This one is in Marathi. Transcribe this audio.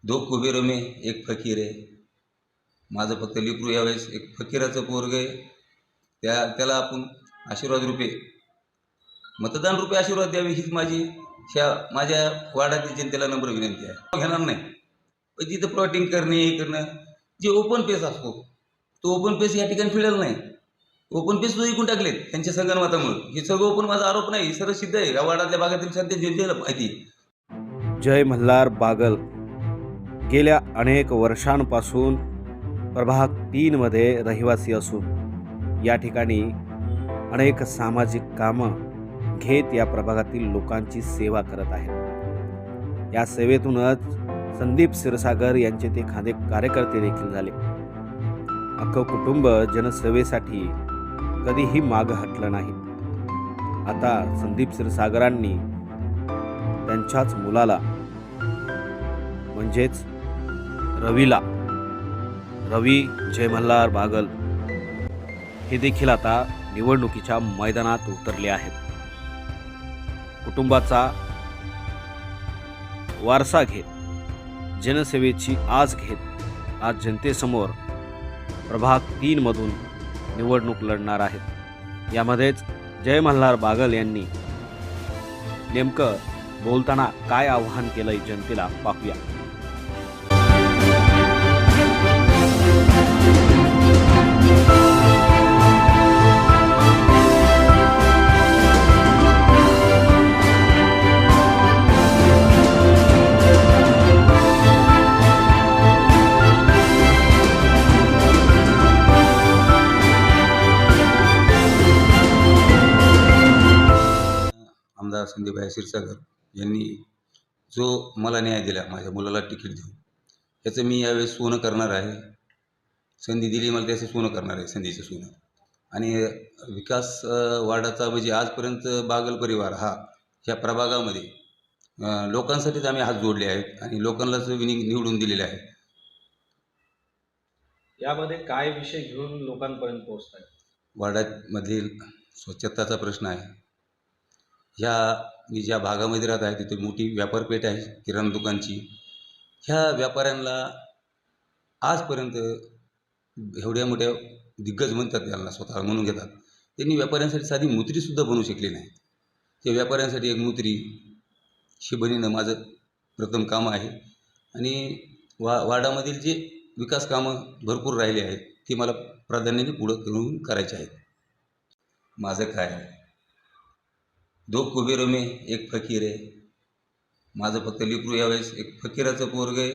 दो कुबेरों में एक फकीर आहे. माझं फक्त लेकरू यावेळेस एक फकीराचं पोरग आहे. त्याला आपण आशीर्वाद रूपे मतदान रूपे आशीर्वाद द्यावे हीच माझ्या वार्डातील जनतेला नम्र विनंती आहे. घेणार नाही पण तिथं प्लॉटिंग करणे हे करणं जे ओपन पेस असतो तो ओपन पेस या ठिकाणी फिरल नाही. ओपन पेस सुद्धा विकून टाकलेत त्यांच्या संगणमतामुळे. हे सगळं ओपन माझा आरोप नाही, सर्व सिद्ध आहे. या वार्डातल्या भागातील सध्या जनतेला माहिती. जय मल्हार बागल गेल्या अनेक वर्षांपासून प्रभाग 3 मध्ये रहिवासी असून या ठिकाणी अनेक सामाजिक कामं घेत या प्रभागातील लोकांची सेवा करत आहेत. या सेवेतूनच संदीप क्षीरसागर यांचे ते खांदे कार्यकर्ते देखील झाले. अख्खं कुटुंब जनसेवेसाठी कधीही मागं हटलं नाही. आता संदीप क्षीरसागरांनी त्यांच्याच मुलाला म्हणजेच रवी जय मल्हार बागल हे देखील आता निवडणुकीच्या मैदानात उतरले आहेत. कुटुंबाचा वारसा घेत जनसेवेची आस घेत आज जनतेसमोर प्रभाग 3 मधून निवडणूक लढणार आहेत. यामध्येच जय मल्हार बागल यांनी नेमकं बोलताना काय आव्हान केलंय जनतेला पाहूया. आमदार संदीप क्षीरसागर यांनी जो मला न्याय दिला, माझ्या मुलाला तिकीट देऊन, याचं मी यावेळेस सोनं करणार आहे. संधी दिली मला त्याचं सोनं करणार आहे, संधीचं सोनं. आणि विकास वार्डाचा म्हणजे आजपर्यंत बागल परिवार हा ह्या प्रभागामध्ये लोकांसाठीच आम्ही हात जोडले आहेत आणि लोकांनाच निवडून दिलेले आहे. यामध्ये काय विषय घेऊन लोकांपर्यंत पोहोचत आहे? वार्डामधील स्वच्छताचा प्रश्न आहे. मी ज्या भागामध्ये राहत आहे तिथे मोठी व्यापारपेठ आहे किराणा दुकानची. ह्या व्यापाऱ्यांना आजपर्यंत एवढ्या मोठ्या दिग्गज म्हणतात त्यांना स्वतः म्हणून घेतात, त्यांनी व्यापाऱ्यांसाठी साधी मुत्रीसुद्धा बनवू शकली नाही. त्या व्यापाऱ्यांसाठी एक मुत्री शी बनवणं माझं प्रथम काम आहे. आणि वार्डामधील जे विकास कामं भरपूर राहिले आहेत ती मला प्राधान्याने पुढं करून करायचे आहेत. माझं काय, दो कुबेरों में एक फकीर आहे. माझं फक्त लेकरू यावेळेस एक फकीराचं पोरग आहे.